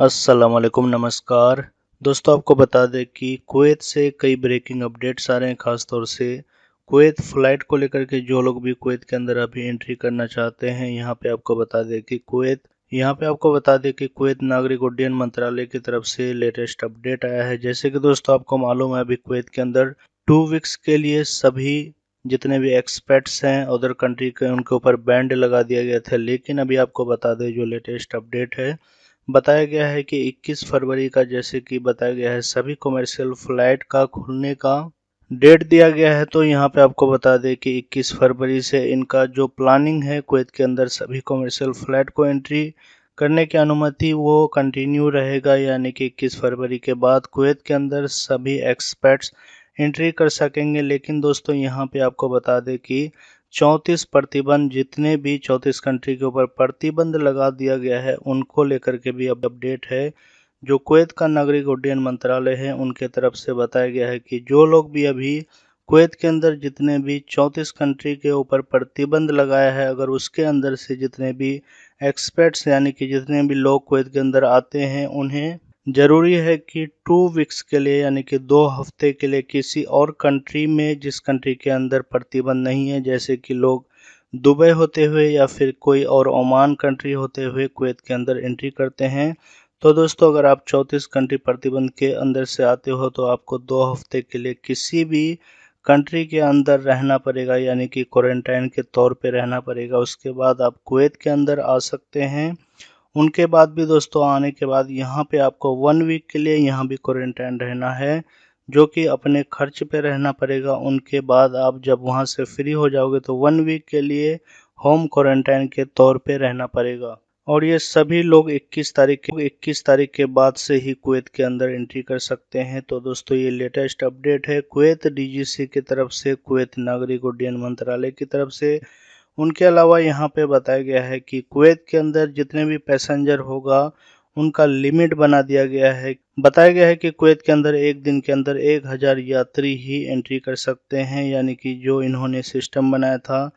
अस्सलाम वालेकुम, नमस्कार। दोस्तों, आपको बता दें कि कुवैत से कई ब्रेकिंग अपडेट्स आ रहे हैं। ख़ास तौर से कुवैत फ़्लाइट को लेकर के जो लोग भी कुवैत के अंदर अभी एंट्री करना चाहते हैं, यहाँ पे आपको बता दें कि कुवैत नागरिक उड्डयन मंत्रालय की तरफ से लेटेस्ट अपडेट आया है। जैसे कि दोस्तों आपको मालूम है, अभी कुवैत के अंदर 2 वीक्स के लिए सभी जितने भी एक्सपेट्स हैं अदर कंट्री के, उनके ऊपर बैंड लगा दिया गया था। लेकिन अभी आपको बता दें, जो लेटेस्ट अपडेट है, बताया गया है कि 21 फरवरी का, जैसे कि बताया गया है, सभी कमर्शियल फ्लाइट का खुलने का डेट दिया गया है। तो यहाँ पे आपको बता दें कि 21 फरवरी से इनका जो प्लानिंग है, कुवैत के अंदर सभी कमर्शियल फ्लाइट को एंट्री करने की अनुमति वो कंटिन्यू रहेगा। यानी कि 21 फरवरी के बाद कुवैत के अंदर सभी एक्सपेट्स एंट्री कर सकेंगे। लेकिन दोस्तों यहाँ पे आपको बता दें कि 34 प्रतिबंध, जितने भी 34 कंट्री के ऊपर प्रतिबंध लगा दिया गया है, उनको लेकर के भी अब अपडेट है। जो कुवैत का नागरिक उड्डयन मंत्रालय है, उनके तरफ से बताया गया है कि जो लोग भी अभी कुवैत के अंदर जितने भी 34 कंट्री के ऊपर प्रतिबंध लगाया है, अगर उसके अंदर से जितने भी एक्सपर्ट्स यानी कि जितने भी लोग कुवैत के अंदर आते हैं, उन्हें ज़रूरी है कि 2 वीक्स के लिए यानी कि 2 हफ्ते के लिए किसी और कंट्री में, जिस कंट्री के अंदर प्रतिबंध नहीं है, जैसे कि लोग दुबई होते हुए या फिर कोई और ओमान कंट्री होते हुए कुवैत के अंदर एंट्री करते हैं। तो दोस्तों, अगर आप 34 कंट्री प्रतिबंध के अंदर से आते हो तो आपको 2 हफ्ते के लिए किसी भी कंट्री के अंदर रहना पड़ेगा, यानी कि क्वारंटाइन के तौर पे रहना पड़ेगा। उसके बाद आप कुवैत के अंदर आ सकते हैं। उनके बाद भी दोस्तों, आने के बाद यहाँ पे आपको 1 वीक के लिए यहाँ भी क्वारंटाइन रहना है, जो कि अपने खर्च पे रहना पड़ेगा। उनके बाद आप जब वहाँ से फ्री हो जाओगे तो 1 वीक के लिए होम क्वारंटाइन के तौर पे रहना पड़ेगा। और ये सभी लोग 21 तारीख के बाद से ही कुवैत के अंदर एंट्री कर सकते हैं। तो दोस्तों, ये लेटेस्ट अपडेट है कुवैत डीजीसी की तरफ से, कुवैत नागरिक उड्डयन मंत्रालय की तरफ से। उनके अलावा यहाँ पे बताया गया है कि कुवैत के अंदर जितने भी पैसेंजर होगा, उनका लिमिट बना दिया गया है। बताया गया है कि कुवैत के अंदर एक दिन के अंदर 1000 यात्री ही एंट्री कर सकते हैं। यानी कि जो इन्होंने सिस्टम बनाया था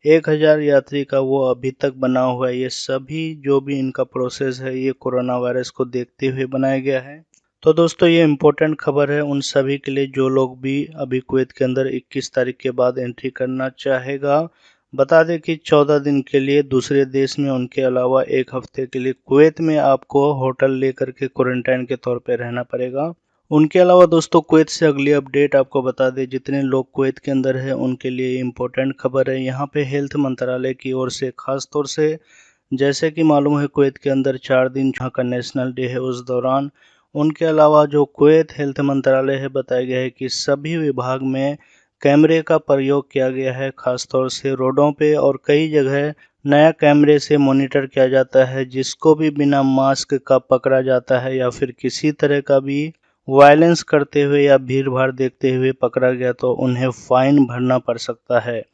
1000 यात्री का, वो अभी तक बना हुआ है। ये सभी जो भी इनका प्रोसेस है, ये कोरोना वायरस को देखते हुए बनाया गया है। तो दोस्तों, ये इम्पोर्टेंट खबर है उन सभी के लिए जो लोग भी अभी कुवैत के अंदर 21 तारीख के बाद एंट्री करना चाहेगा। बता दें कि 14 दिन के लिए दूसरे देश में, उनके अलावा 1 हफ्ते के लिए कुवैत में आपको होटल लेकर के क्वारंटाइन के तौर पे रहना पड़ेगा। उनके अलावा दोस्तों, कुवैत से अगली अपडेट आपको बता दें, जितने लोग कुवैत के अंदर हैं उनके लिए इम्पोर्टेंट खबर है। यहाँ पे हेल्थ मंत्रालय की ओर से खास तौर से, जैसे कि मालूम है, कुवैत के अंदर 4 दिन जहाँ का नेशनल डे है, उस दौरान उनके अलावा जो कुवैत हेल्थ मंत्रालय है, बताया गया है कि सभी विभाग में कैमरे का प्रयोग किया गया है। खास तौर से रोडों पे और कई जगह नया कैमरे से मॉनिटर किया जाता है। जिसको भी बिना मास्क का पकड़ा जाता है या फिर किसी तरह का भी वायलेंस करते हुए या भीड़ भाड़ देखते हुए पकड़ा गया, तो उन्हें फाइन भरना पड़ सकता है।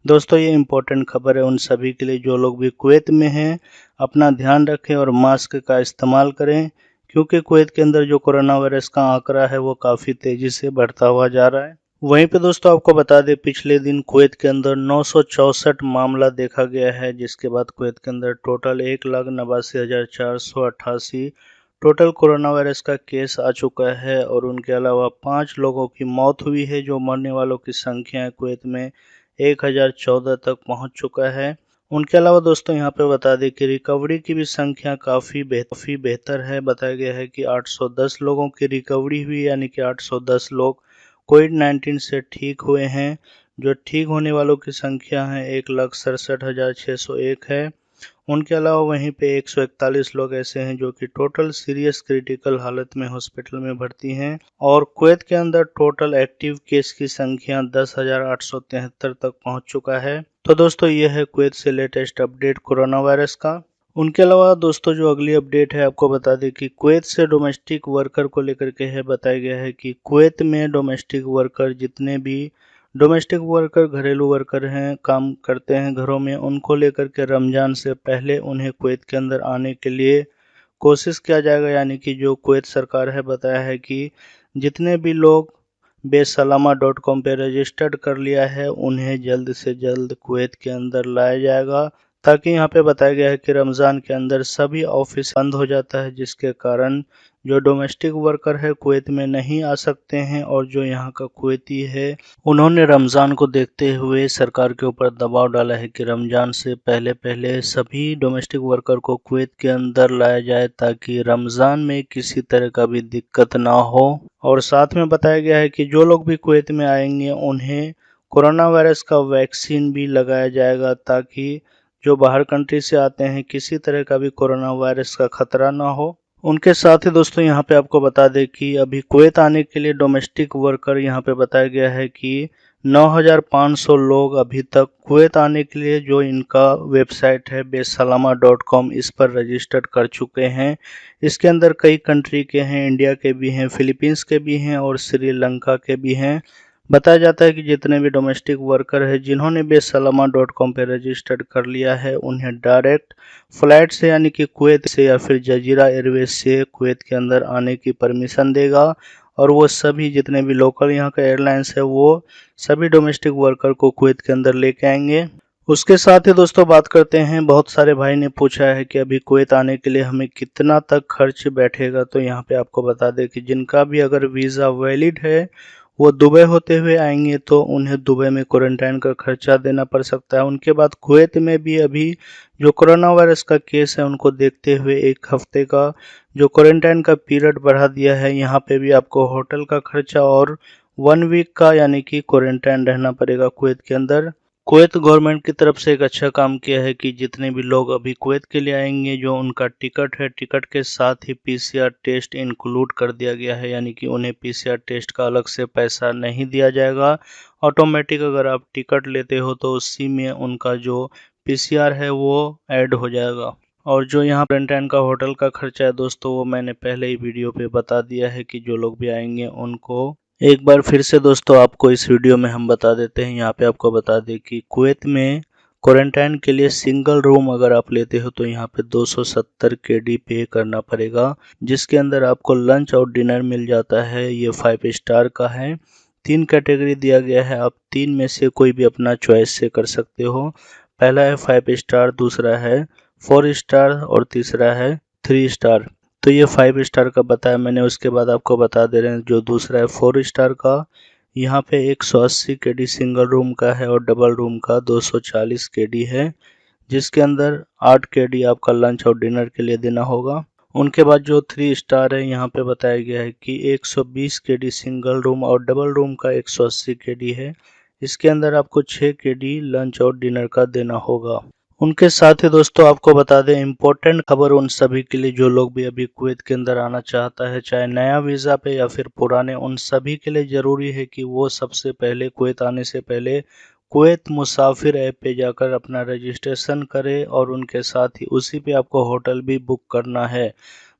दोस्तों, ये इम्पोर्टेंट खबर है उन सभी के लिए जो लोग भी कुवैत में हैं। अपना ध्यान रखें और मास्क का इस्तेमाल करें, क्योंकि कुवैत के अंदर जो कोरोना वायरस का आंकड़ा है, वो काफ़ी तेज़ी से बढ़ता हुआ जा रहा है। वहीं पे दोस्तों, आपको बता दें, पिछले दिन कुवैत के अंदर 964 मामला देखा गया है, जिसके बाद कुवैत के अंदर टोटल 1,89,488 टोटल कोरोना वायरस का केस आ चुका है। और उनके अलावा 5 लोगों की मौत हुई है। जो मरने वालों की संख्या है कुवैत में 1014 तक पहुंच चुका है। उनके अलावा दोस्तों, यहाँ पे बता दें कि रिकवरी की भी संख्या काफ़ी बेहतर है। बताया गया है कि 810 लोगों की रिकवरी हुई, यानी कि 810 लोग कोविड-19 से ठीक हुए हैं। जो ठीक होने वालों की संख्या है 1,67,601 है। उनके अलावा वहीं पे 141 लोग ऐसे हैं जो कि टोटल सीरियस क्रिटिकल हालत में हॉस्पिटल में भर्ती हैं। और कुवैत के अंदर टोटल एक्टिव केस की संख्या 10,873 तक पहुंच चुका है। तो दोस्तों, ये है कुवैत से लेटेस्ट अपडेट कोरोना वायरस का। उनके अलावा दोस्तों, जो अगली अपडेट है, आपको बता दें कि कुवैत से डोमेस्टिक वर्कर को लेकर के है। बताया गया है कि कुवैत में डोमेस्टिक वर्कर, जितने भी डोमेस्टिक वर्कर घरेलू वर्कर हैं, काम करते हैं घरों में, उनको लेकर के रमज़ान से पहले उन्हें कुवैत के अंदर आने के लिए कोशिश किया जाएगा। यानी कि जो कुवैत सरकार है, बताया है कि जितने भी लोग बेसलामा.com पे रजिस्टर्ड कर लिया है, उन्हें जल्द से जल्द कुवैत के अंदर लाया जाएगा, ताकि यहाँ पे बताया गया है कि रमज़ान के अंदर सभी ऑफिस बंद हो जाता है, जिसके कारण जो डोमेस्टिक वर्कर है कुवैत में नहीं आ सकते हैं। और जो यहाँ का कुवैती है उन्होंने रमज़ान को देखते हुए सरकार के ऊपर दबाव डाला है कि रमज़ान से पहले पहले सभी डोमेस्टिक वर्कर को कुवैत के अंदर लाया जाए, ताकि रमज़ान में किसी तरह का भी दिक्कत ना हो। और साथ में बताया गया है कि जो लोग भी कुवैत में आएंगे उन्हें कोरोना वायरस का वैक्सीन भी लगाया जाएगा, ताकि जो बाहर कंट्री से आते हैं किसी तरह का भी कोरोना वायरस का खतरा ना हो। उनके साथ ही दोस्तों यहाँ पे आपको बता दें कि अभी कुवैत आने के लिए डोमेस्टिक वर्कर यहाँ पे बताया गया है कि 9,500 लोग अभी तक कुवैत आने के लिए जो इनका वेबसाइट है बेसलामा.com इस पर रजिस्टर्ड कर चुके हैं। इसके अंदर कई कंट्री के हैं, इंडिया के भी हैं, फिलीपींस के भी हैं और श्रीलंका के भी हैं। बताया जाता है कि जितने भी डोमेस्टिक वर्कर है जिन्होंने बेसलामा.com पे रजिस्टर्ड कर लिया है उन्हें डायरेक्ट फ्लाइट से यानी कि कुवैत से या फिर जजीरा एयरवेज से कुवैत के अंदर आने की परमिशन देगा। और वो सभी जितने भी लोकल यहाँ का एयरलाइंस है वो सभी डोमेस्टिक वर्कर को कुवैत के अंदर लेके आएंगे। उसके साथ ही दोस्तों बात करते हैं, बहुत सारे भाई ने पूछा है कि अभी कुवैत आने के लिए हमें कितना तक खर्च बैठेगा। तो यहाँ पे आपको बता दें कि जिनका भी अगर वीज़ा वैलिड है वो दुबई होते हुए आएंगे तो उन्हें दुबई में क्वारंटाइन का खर्चा देना पड़ सकता है। उनके बाद कुवैत में भी अभी जो कोरोना वायरस का केस है उनको देखते हुए 1 हफ्ते का जो क्वारंटाइन का पीरियड बढ़ा दिया है। यहाँ पे भी आपको होटल का खर्चा और 1 वीक का यानी कि क्वारंटाइन रहना पड़ेगा कुवैत के अंदर। कुवैत गवर्नमेंट की तरफ से एक अच्छा काम किया है कि जितने भी लोग अभी कुवैत के लिए आएंगे जो उनका टिकट है, टिकट के साथ ही पीसीआर टेस्ट इंक्लूड कर दिया गया है, यानी कि उन्हें पीसीआर टेस्ट का अलग से पैसा नहीं दिया जाएगा। ऑटोमेटिक अगर आप टिकट लेते हो तो उसी में उनका जो पीसीआर है वो ऐड हो जाएगा। और जो यहाँ क्वारंटाइन का होटल का खर्चा है दोस्तों वो मैंने पहले ही वीडियो पे बता दिया है कि जो लोग भी आएंगे उनको एक बार फिर से दोस्तों आपको इस वीडियो में हम बता देते हैं। यहाँ पे आपको बता दें कि कुवैत में क्वारंटाइन के लिए सिंगल रूम अगर आप लेते हो तो यहाँ पे 270 KD पे करना पड़ेगा, जिसके अंदर आपको लंच और डिनर मिल जाता है। ये 5 स्टार का है। 3 कैटेगरी दिया गया है, आप 3 में से कोई भी अपना चॉइस से कर सकते हो। पहला है 5 स्टार, दूसरा है 4 स्टार और तीसरा है 3 स्टार। तो ये 5 स्टार का बताया मैंने। उसके बाद आपको बता दे रहे हैं जो दूसरा है 4 स्टार का, यहाँ पे 180 KD सिंगल रूम का है और डबल रूम का 240 KD है, जिसके अंदर 8 KD आपका लंच और डिनर के लिए देना होगा। उनके बाद जो 3 स्टार है यहाँ पे बताया गया है कि 120 KD सिंगल रूम और डबल रूम का 180 KD है। इसके अंदर आपको 6 KD लंच और डिनर का देना होगा। उनके साथ ही दोस्तों आपको बता दें इम्पोर्टेंट खबर उन सभी के लिए जो लोग भी अभी कुवैत के अंदर आना चाहता है, चाहे नया वीज़ा पे या फिर पुराने, उन सभी के लिए ज़रूरी है कि वो सबसे पहले कुवैत आने से पहले कुवैत मुसाफिर ऐप पे जाकर अपना रजिस्ट्रेशन करे और उनके साथ ही उसी पे आपको होटल भी बुक करना है।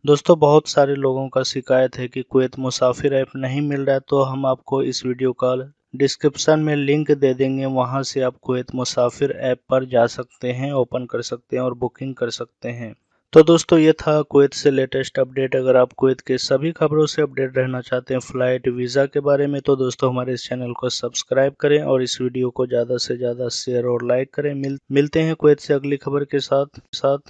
दोस्तों बहुत सारे लोगों का शिकायत है कि कुवैत मुसाफिर ऐप नहीं मिल रहा है, तो हम आपको इस वीडियो का डिस्क्रिप्शन में लिंक दे देंगे, वहां से आप कुवैत मुसाफिर ऐप पर जा सकते हैं, ओपन कर सकते हैं और बुकिंग कर सकते हैं। तो दोस्तों ये था कुवैत से लेटेस्ट अपडेट। अगर आप कुवैत के सभी खबरों से अपडेट रहना चाहते हैं फ्लाइट वीज़ा के बारे में तो दोस्तों हमारे इस चैनल को सब्सक्राइब करें और इस वीडियो को ज़्यादा से ज़्यादा शेयर और लाइक करें। मिलते हैं कुवैत से अगली खबर के साथ।